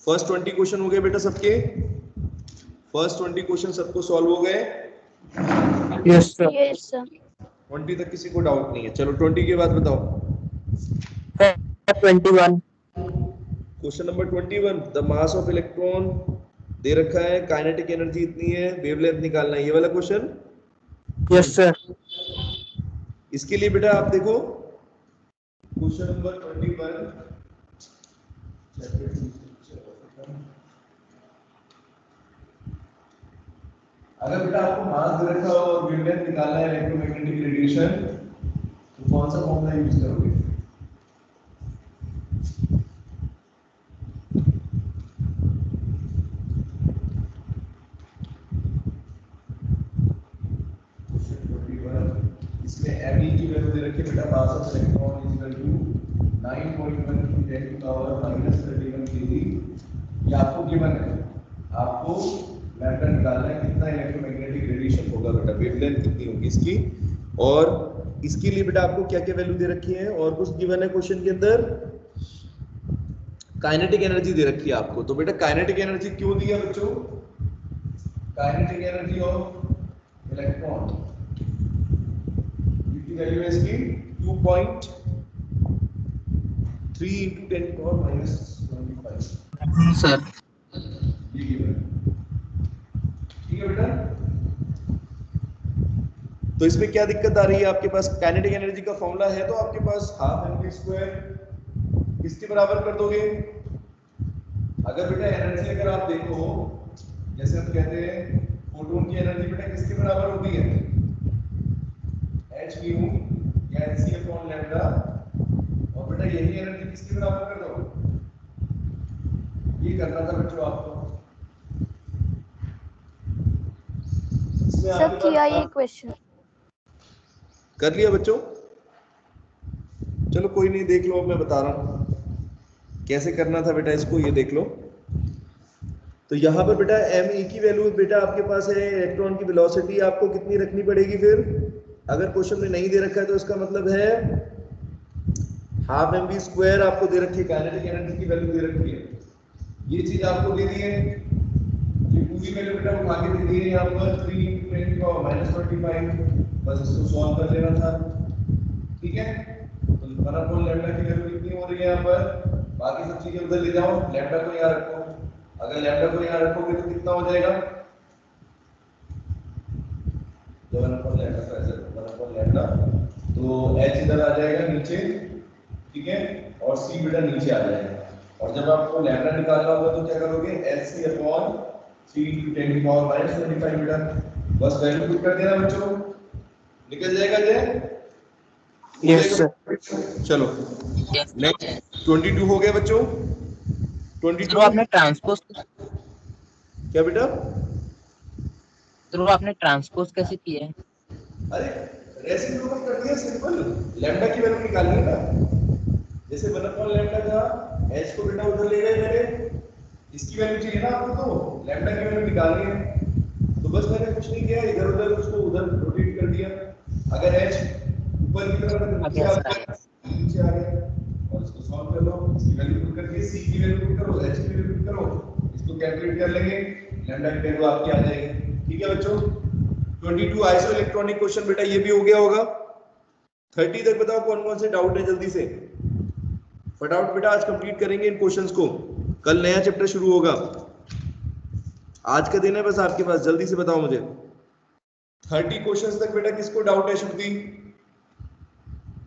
First 20 question हो गए बेटा सबके? फर्स्ट 20 क्वेश्चन सबको सॉल्व हो गए? Yes sir. Yes sir. 20 तक किसी को डाउट नहीं है? चलो 20 के बाद बताओ। 21। Question number 21, the mass of electron दे रखा है, काइनेटिक एनर्जी इतनी है, वेवलेंथ निकालना है, ये वाला क्वेश्चन। Yes sir. इसके लिए बेटा आप देखो क्वेश्चन नंबर 21 अगर बेटा आपको मास दे रखा हो और वेवलेंथ निकालना है इलेक्ट्रोमैग्नेटिक रेडिएशन, तो कौन सा फॉर्मूला यूज करोगे? इसमें me की वैल्यू दे रखी है बेटा, mass of electron is equal to 9.1 × 10⁻³ kg। ये आपको गिवन है, आपको लैम्डा निकालना है कितना इलेक्ट्रोमैग्नेटिक रेडिएशन होगा बेटा, वेवलेंथ कितनी होगी इसकी, और इसके लिए बेटा आपको क्या क्या वैल्यू दे रखी है और कुछ गिवन है क्वेश्चन के अंदर। काइनेटिक एनर्जी दे रखी है आपको। तो बेटा काइनेटिक एनर्जी क्यों दी है बच्चों? काइनेटिक एनर्जी ऑफ इलेक्ट्रॉन की वैल्यू है इसकी 2.3 × 10⁻⁻25 सर। ये गिवन है, ठीक है बेटा। तो इसमें क्या दिक्कत आ रही है? आपके पास काइनेटिक एनर्जी का फॉर्मूला है तो आपके पास हाफ mv² किसके बराबर कर दोगे? अगर बेटा एनर्जी अगर आप देखो, जैसे हम कहते हैं फोटोन की एनर्जी बेटा किसके बराबर होती है? h म्यू या hc/λ, और बेटा यही एनर्जी किसके बराबर कर दो? ये करना था बच्चों आपको। सर किया ये क्वेश्चन कर लिया बच्चों? चलो कोई नहीं, देख लो, अब मैं बता रहा हूं कैसे करना था बेटा इसको, ये देख लो। तो यहाँ पर बेटा me की वैल्यू बेटा आपके पास है, इलेक्ट्रॉन की वेलोसिटी आपको कितनी रखनी पड़ेगी फिर? अगर क्वेश्चन में नहीं दे रखा है तो इसका मतलब है हाफ mv² आपको दे रखी है, काइनेटिक एनर्जी की वैल्यू दे रखी है, ये चीज आपको दे दी है, ये पूरी वैल्यू बेटा उठा के दे दी है यहाँ पर 3 × 10⁻⁻25। बस इसको सॉल्व कर लेना था, ठीक है। तो 1/λ की वैल्यू कितनी हो रही है यहाँ पर? बाकी सब चीजें उधर ले जाओ, लैम्डा को यहाँ रखो। अगर लैम्डा को यहाँ रखोगे तो कितना हो जाएगा? 1/λ, तो h इधर आ जाएगा नीचे, ठीक है, और c बेटा नीचे आ जाएगा। और जब आपको लैम्डा निकालना होगा तो क्या करोगे? hc/3 × 10⁻⁻25 बेटा, बस वैल्यू पुट कर देना बच्चों, निकल जाएगा जय। Yes sir. चलो नेक्स्ट 22 हो गया बच्चों। 22 आपने ट्रांसपोज क्या बेटा? तो आपने ट्रांसपोज कैसे किया है? अरे रेसिप्रोकल कर दिया, सिंपल। लैम्डा की वैल्यू निकालनी है ना, जैसे 1/λ था, h को बेटा उधर ले गए मेरे, इसकी वैल्यू चाहिए ना आपको, तो लैम्डा की वैल्यू निकालनी है। तो बस मैंने कुछ नहीं किया, इधर उधर उसको उधर रोटेट कर दिया। अगर h ऊपर की तरफ नीचे आ गया और इसको सॉल्व कर लो, इसकी वैल्यू पुट करके c की वैल्यू पुट करो, h की वैल्यू पुट करो, इसको कैलकुलेट कर लेंगे, लैम्डा की वैल्यू आपकी आ जाएगी, ठीक है बच्चों। 22 आइसो इलेक्ट्रॉनिक क्वेश्चन बेटा ये भी हो गया होगा। 30 तक बताओ कौन कौन से डाउट है, जल्दी से फटाफट बेटा, आज कंप्लीट करेंगे इन क्वेश्चंस को, कल नया चैप्टर शुरू होगा। आज का दिन है बस आपके पास, जल्दी से बताओ मुझे। 30 क्वेश्चंस तक बेटा किसको डाउट है? श्रुति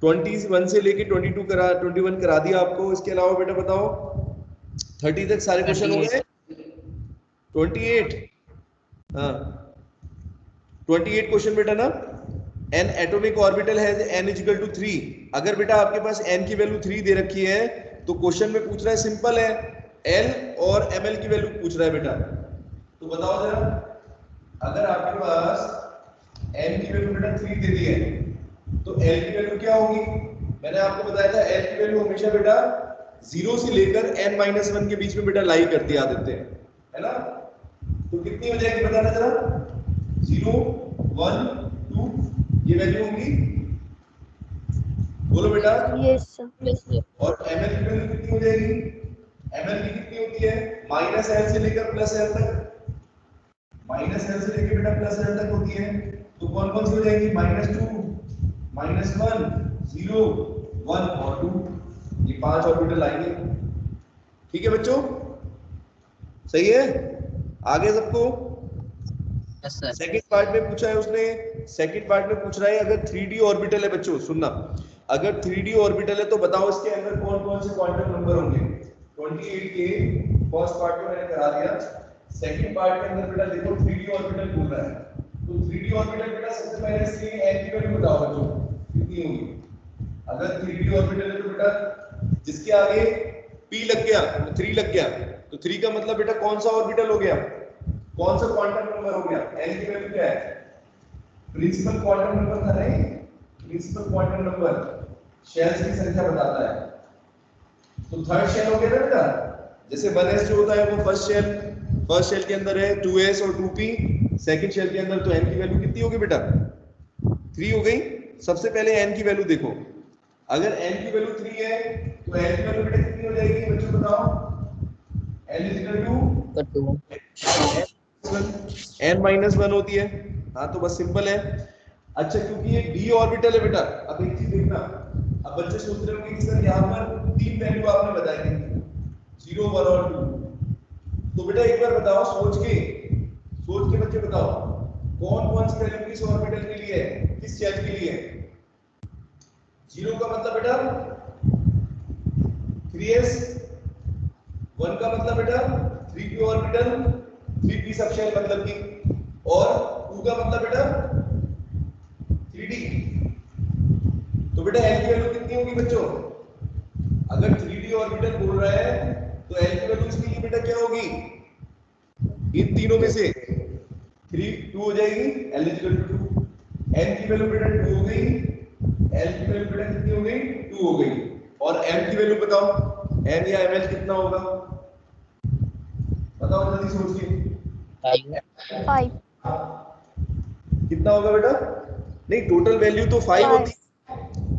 21 से लेके 21 करा दिया आपको, इसके अलावा बेटा बताओ 30 तक सारे क्वेश्चन हो गए? 28, हाँ 28 क्वेश्चन बेटा ना। n एटॉमिक ऑर्बिटल है n = 3। अगर बेटा आपके पास n की वैल्यू 3 दे रखी है तो क्वेश्चन में पूछ रहा है, सिंपल है, l और ml की वैल्यू पूछ रहा है बेटा। तो बताओ जरा, अगर आपके पास n की वैल्यू बेटा 3 दे दी है तो l की वैल्यू क्या होगी? मैंने आपको बताया था l की वैल्यू हमेशा बेटा 0 से लेकर n-1 के बीच में बेटा लाई करते आ देते हैं, है ना। तो कितनी हो जाएगी बताना जरा? 0, 1, 2 ये वैल्यू होंगी बोलो बेटा। Yes sir. और ml की वैल्यू कितनी हो जाएगी? ml की कितनी होती है? माइनस एल से लेकर प्लस एल तक, माइनस एल से लेकर बेटा प्लस एल तक होती है। तो कौन कौन सी हो जाएगी? -2, -1, 0, 1 और 2, ये 5 ऑर्बिटल आएंगे। ठीक है बच्चों, सही है? आगे सबको यस सर। सेकंड पार्ट में पूछा है उसने, सेकंड पार्ट में पूछ रहा है अगर 3D ऑर्बिटल है बच्चों, सुनना, अगर 3D ऑर्बिटल है तो बताओ इसके अंदर कौन कौन से क्वांटम नंबर होंगे? 28 के फर्स्ट पार्ट में मैंने करा दिया। सेकंड पार्ट के अंदर बेटा देखो 3D ऑर्बिटल बोल रहा है, तो 3D ऑर्बिटल बेटा सबसे पहले इसकी n की वैल्यू बताओ बच्चों कितनी होगी? अगर 3D ऑर्बिटल है तो बेटा जिसके आगे p लग गया, 3 लग गया, तो 3 का मतलब बेटा कौन सा ऑर्बिटल हो गया? कौन सा क्वांटम नंबर हो गया? n की वैल्यू क्या है? प्रिंसिपल क्वांटम नंबर था नहीं, प्रिंसिपल क्वांटम नंबर शेल्स की संख्या बताता है। तो थर्ड शेल हो गया ना बेटा, जैसे 1s जो होता है वो फर्स्ट शेल के अंदर है 2s और 2p, सेकंड शेल के अंदर, तो n की वैल्यू कितनी होगी बेटा? 3 हो गई। सबसे पहले n की वैल्यू देखो, अगर n की वैल्यू 3 है तो n की वैल्यू बेटा कितनी हो जाएगी बच्चों बताओ? n = 2 n-1 होती है। हाँ तो बस सिंपल है। अच्छा क्योंकि ये d ऑर्बिटल है बेटा, अब एक चीज देखना, अब बच्चे सोच रहे होंगे कि सर यहाँ पर 3 वैल्यू आपने बताई थी 0, 1 और 2, तो बेटा एक बार बताओ सोच के बच्चे बताओ कौन कौन सी वैल्यू किस ऑर्बिटल के लिए है, किस शेल के लिए है? 0 का मतलब बेटा 3s, 1 का मतलब बेटा 3p ऑर्बिटल, 3p सबशेल मतलब की, और 2 का मतलब बेटा 3d। तो बेटा l की वैल्यू कितनी होगी बच्चों? अगर 3d ऑर्बिटल बोल रहा है तो l की वैल्यू इसके लिए बेटा क्या होगी? इन तीनों में से 2 हो जाएगी, l = 2। n की वैल्यू बेटा 2 हो गई, l की वैल्यू बेटा कितनी हो गई? 2 हो गई। और m की वैल्यू बताओ, m या ml कितना होगा? बताओ जल्दी सोच के। 5 कितना होगा बेटा? नहीं, टोटल वैल्यू तो 5 होती है,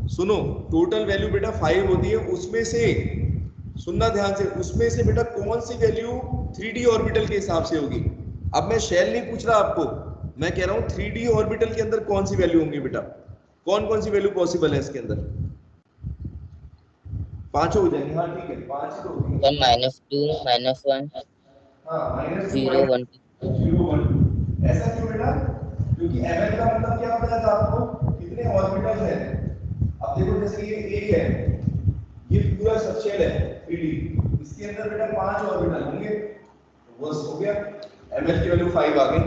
सुनो, टोटल वैल्यू बेटा 5 होती है, उसमें से सुनना ध्यान से, उसमें से बेटा कौन सी वैल्यू 3D ऑर्बिटल के हिसाब से होगी? अब मैं शेल नहीं पूछ रहा आपको, मैं कह रहा हूं 3D ऑर्बिटल के अंदर कौन सी वैल्यू होंगी बेटा? कौन कौन सी वैल्यू पॉसिबल है इसके अंदर? 5 हो जाएंगे, हाँ ठीक है, 5 ही तो होगी। 1 -2 -1 हाँ, -2 0 1 0 1, ऐसा क्यों बेटा? क्योंकि ml का मतलब क्या होता है आपको? कितने ऑर्बिटल्स हैं? अब देखो जैसे ये A है, ये पूरा सबशेल है 3D, इसके अंदर बेटा 5 ऑर्बिटल होंगे, तो बस हो गया, ml की वैल्यू 5 आ गई।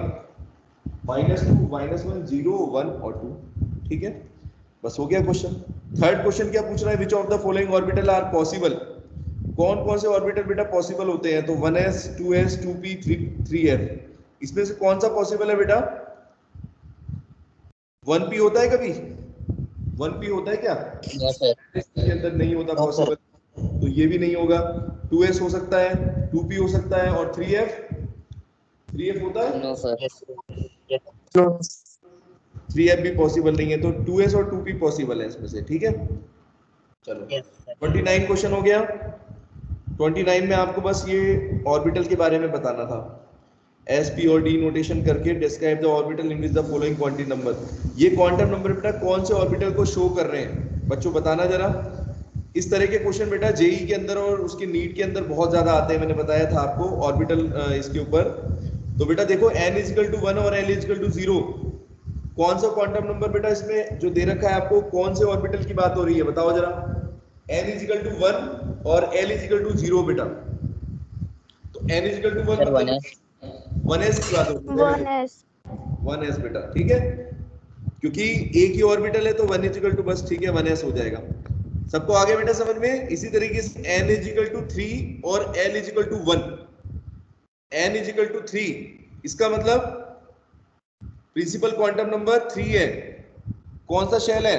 -2 -1 0 1 और 2, ठीक है, बस हो गया क्वेश्चन। थर्ड क्वेश्चन क्या पूछ रहा है? Which of the following orbital are possible? कौन कौन से ऑर्बिटल बेटा पॉसिबल होते हैं? तो 1s 2s 2p 3f, इसमें से कौन सा पॉसिबल है बेटा? 1p होता है कभी? 1p होता है क्या? No sir. इसके अंदर नहीं होता नो सर। पॉसिबल, तो ये भी नहीं होगा। 2s हो सकता है, 2p हो सकता है, और 3f होता है? No sir. 3f भी पॉसिबल नहीं है, तो 2s और 2p पॉसिबल है इसमें से, ठीक है। चलो 29 क्वेश्चन हो गया। 29 में आपको बस ये ऑर्बिटल के बारे में बताना था, एस पी और डी नोटेशन करके describe the orbital in which the following quantum number. ये क्वांटम नंबर बेटा कौन से ऑर्बिटल को शो कर रहे हैं बच्चों, बताना जरा। इस तरह के क्वेश्चन बेटा जेई के अंदर और उसके नीट के अंदर बहुत ज्यादा आते हैं, मैंने बताया था आपको ऑर्बिटल इसके ऊपर। तो बेटा देखो n = 1 और l = 0, कौन सा क्वांटम नंबर बेटा इसमें जो दे रखा है आपको, कौन से ऑर्बिटल की बात हो रही है बताओ जरा। n = 1 और l = 0 बेटा, तो n = 1 सर 1 मतलब है। 1s की बात होती है, 1s 1s बेटा, ठीक है, क्योंकि एक ही ऑर्बिटल है तो 1 = बस ठीक है 1s हो जाएगा। सबको आगे बेटा समझ में? इसी तरीके से n = 3 और l = 1, n = 3, इसका मतलब प्रिंसिपल क्वांटम नंबर 3 है। कौन सा शेल है?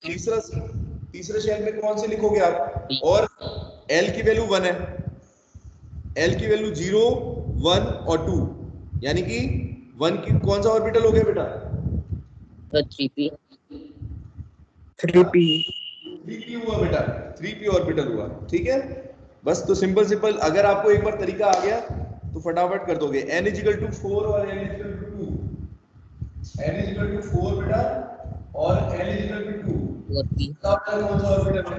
तीसरे शेल में कौन से लिखोगे आप? और l की वैल्यू 1 है, l की वैल्यू 0 1 और 2, यानी कि 1 की कौन सा ऑर्बिटल हो गया बेटा? सर 3p 3p 3p हुआ बेटा, 3p ऑर्बिटल हुआ, ठीक है। बस तो सिंपल अगर आपको एक बार तरीका आ गया तो फटाफट कर दोगे। n इज इक्वल टू 4 और n is equal to 2, n is equal to 4 बेटा और n is equal to 2, 4p कौन सा ऑर्बिटल है?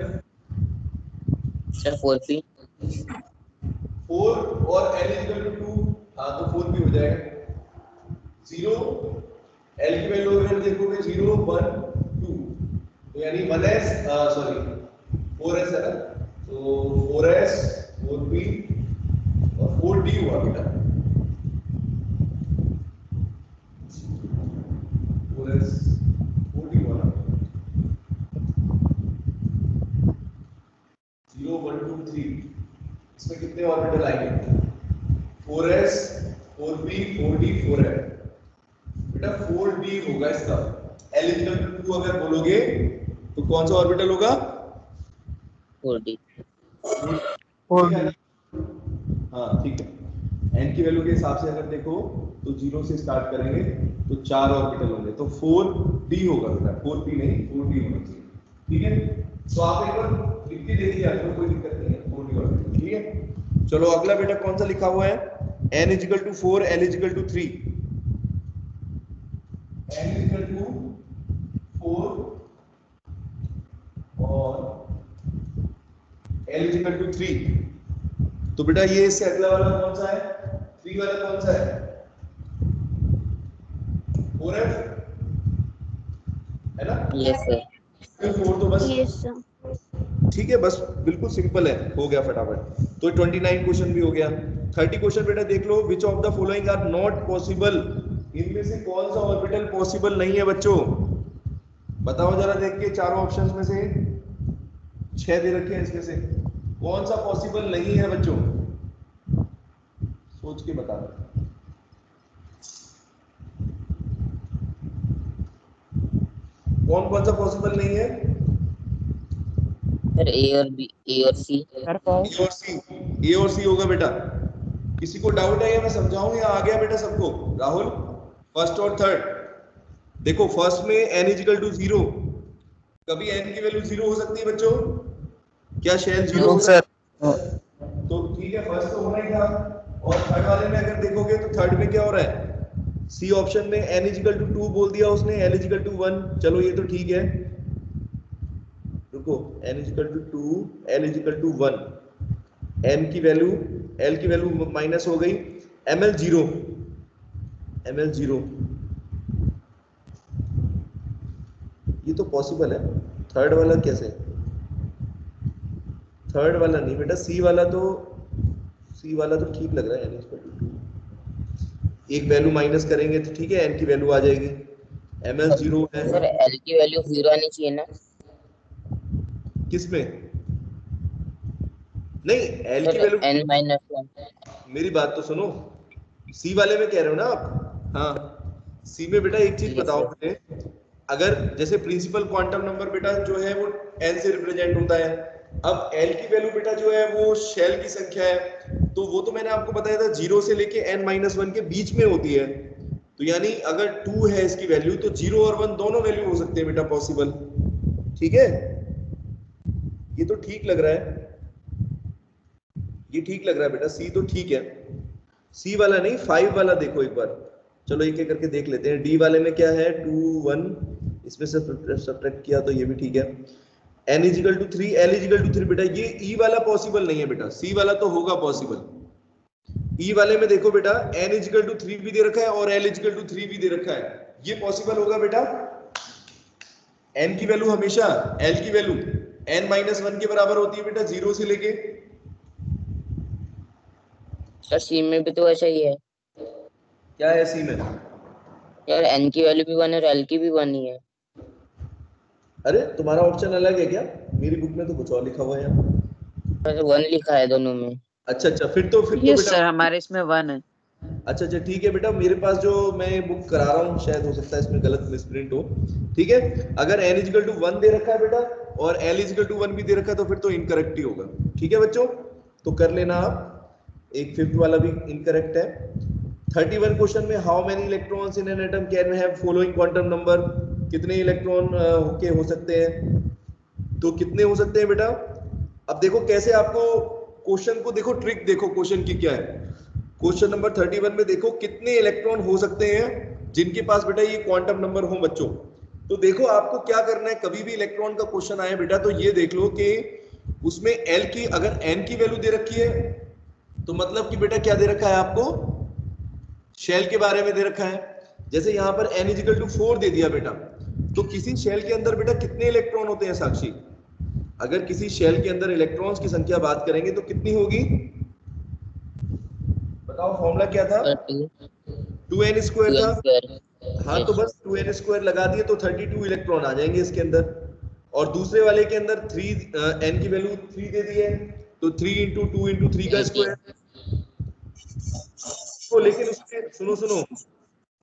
सर 4p 4 और n इज इक्वल टू 2, हाँ तो 4p हो जाएगा। 0 l की वैल्यू अगर देखोगे 0 1 2, तो यानी 1s सॉरी 4s है ना, तो 4s 4p और 4d हुआ बेटा, 4s 4d हुआ ना, 0 1 2 3, इसमें कितने ऑर्बिटल आएंगे? 4s 4p 4d 4f बेटा, 4d होगा इसका। l इज इक्वल टू 2 अगर बोलोगे तो कौन सा ऑर्बिटल होगा? 4d 4d हाँ ठीक है। n की वैल्यू के हिसाब से अगर देखो तो 0 से स्टार्ट करेंगे तो 4 ऑर्बिटल होंगे, तो 4d होगा बेटा, 4p नहीं 4d होना चाहिए, ठीक है। तो आप एक बार लिख के देखिए, आपको कोई दिक्कत नहीं है, 4d ऑर्बिटल, ठीक है। चलो अगला बेटा कौन सा लिखा हुआ है? n is equal to 4 l is equal to 3, n is equal to 4 और l इज इक्वल टू 3, तो बेटा ये इससे अगला वाला कौन सा है? 3 वाला कौन सा है? 4f है ना? यस सर 4 तो बस Yes, sir. ठीक है, बस बिल्कुल सिंपल है, हो गया फटाफट। तो 29 क्वेश्चन भी हो गया। 30 क्वेश्चन बेटा देख लो, which of the following are not possible, इनमें से कौन सा ऑर्बिटल पॉसिबल नहीं है बच्चों? बताओ जरा देख के, चारों ऑप्शंस में से 6 दे रखे हैं, इसमें से कौन सा पॉसिबल नहीं है बच्चों? सोच के बता दो। कौन कौन सा पॉसिबल नहीं है? सर ए और बी, ए और सी सर ए और सी, ए और सी होगा बेटा। किसी को डाउट है या मैं समझाऊं या आ गया बेटा सबको? राहुल, फर्स्ट और थर्ड देखो, फर्स्ट में n इज इक्वल टू 0, कभी n की वैल्यू 0 हो सकती है बच्चों? क्या शेल 0 नो हो सर तो ठीक है, फर्स्ट तो होना ही था। और थर्ड वाले में अगर देखोगे तो थर्ड में क्या हो रहा है? सी ऑप्शन में n इज इक्वल टू 2 बोल दिया उसने, l इज इक्वल टू 1, चलो ये तो ठीक है, रुको, n is equal to 2 l is equal to 1, n की वैल्यू l की वैल्यू माइनस हो गई, ml 0, ml 0, ये तो पॉसिबल है। थर्ड वाला कैसे? थर्ड वाला नहीं बेटा, सी वाला तो ठीक लग रहा है, n इज इक्वल टू 2, एक वैल्यू माइनस करेंगे तो ठीक है, n की वैल्यू आ जाएगी, ml 0 है। सर एल की वैल्यू 0 आनी चाहिए ना? किसमें? नहीं, l सर की वैल्यू, n माइनस 1 मेरी बात तो सुनो, सी वाले में कह रहे हो ना आप? हाँ, सी में बेटा एक चीज Yes, बताओ sir. मुझे, अगर जैसे प्रिंसिपल क्वांटम नंबर बेटा जो है वो n से रिप्रेजेंट होता है, अब l की वैल्यू बेटा जो है वो शेल की संख्या है, तो वो तो मैंने आपको बताया था 0 से लेके n-1 के बीच में होती है, तो यानी अगर 2 है इसकी वैल्यू तो 0 और 1 दोनों वैल्यू हो सकते हैं बेटा पॉसिबल, ठीक है। ये तो ठीक लग रहा है, ये ठीक लग रहा है बेटा, सी तो ठीक है। सी वाला नहीं, 5 वाला देखो एक बार, चलो एक एक करके देख लेते हैं। डी वाले में क्या है? 2 1, इसमें से सब्ट्रैक्ट किया तो ये भी ठीक है। n is equal to 3, l is equal to 3 बेटा, ये ई वाला पॉसिबल नहीं है बेटा, सी वाला तो होगा पॉसिबल। ई वाले में देखो बेटा, n इज इक्वल टू 3 भी दे रखा है और l इज इक्वल टू 3 भी दे रखा है, ये पॉसिबल होगा बेटा। n की वैल्यू हमेशा l की वैल्यू n-1 के बराबर होती है बेटा, 0 से लेके। सर सी में भी तो ऐसा ही है क्या है सी में? यार, n की वैल्यू भी 1 है और l की भी 1 ही है। अरे तुम्हारा ऑप्शन अलग है क्या? मेरी बुक में तो कुछ और लिखा हुआ है यार। सर 1 लिखा है दोनों में। अच्छा, फिर तो यस बेटा, सर हमारे इसमें 1 है। अच्छा ठीक है बेटा, मेरे पास जो मैं बुक करा रहा हूँ शायद हो सकता है इसमें गलत मिसप्रिंट हो, ठीक है। अगर n इज इक्वल टू 1 दे रखा है बेटा और l इज इक्वल टू 1 भी दे रखा है तो फिर तो इनकरेक्ट ही होगा, ठीक है बच्चों, तो कर लेना आप। एक फिफ्थ वाला भी इनकरेक्ट है। 31 क्वेश्चन में how many electrons in an atom can have following quantum number, कितने इलेक्ट्रॉन हो सकते हैं? तो कितने हो सकते हैं बेटा? अब देखो कैसे आपको क्वेश्चन को देखो, ट्रिक देखो क्वेश्चन की क्या है। क्वेश्चन नंबर 31 में देखो कितने इलेक्ट्रॉन हो सकते हैं जिनके पास बेटा ये क्वांटम नंबर हो बच्चों। तो देखो आपको क्या करना है, कभी भी इलेक्ट्रॉन का क्वेश्चन आए बेटा तो ये देख लो कि उसमें एल की अगर एन की वैल्यू दे रखी है तो मतलब कि बेटा क्या दे रखा है आपको, शेल के बारे में दे रखा है। जैसे यहां पर n इजिकल टू 4 दे दिया बेटा, तो किसी शेल के अंदर बेटा कितने इलेक्ट्रॉन होते हैं साक्षी? अगर किसी शेल के अंदर इलेक्ट्रॉन्स की संख्या बात करेंगे तो कितनी होगी? बताओ फॉर्मूला क्या था? 2n स्क्वायर था। हाँ तो बस 2n स्क्वायर लगा दिए तो 32 इलेक्ट्रॉन आ जाएंगे इसके अंदर। और दूसरे वाले के अंदर 3 n की वैल्यू 3 दे दी है तो 3 इंटू 2 इंटू 3 का स्क्वायर। तो लेकिन उसमें सुनो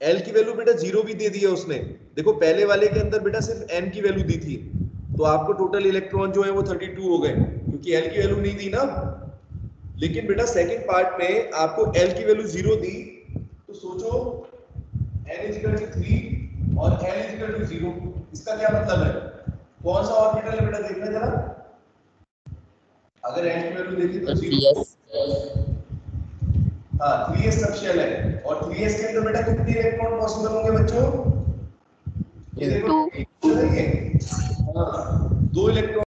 L की वैल्यू बेटा 0 भी दे दी है उसने। देखो पहले वाले के अंदर बेटा सिर्फ n की वैल्यू दी थी, तो आपको टोटल इलेक्ट्रॉन जो है वो 32 हो गए क्योंकि L की वैल्यू नहीं दी ना। लेकिन बेटा सेकंड पार्ट में आपको L की वैल्यू 0 दी, तो सोचो n इक्वल टू 3 और L इक्वल टू 0, इसका क्या मतलब है? कौन सा ऑर्बिटल है बेटा देखना जरा। अगर n की वैल्यू देखी तो 0, हाँ 3s सब शेल है और 3s के अंदर बेटा कितने इलेक्ट्रॉन पॉसिबल होंगे बच्चों? ये देखो 2 हाँ 2 इलेक्ट्रॉन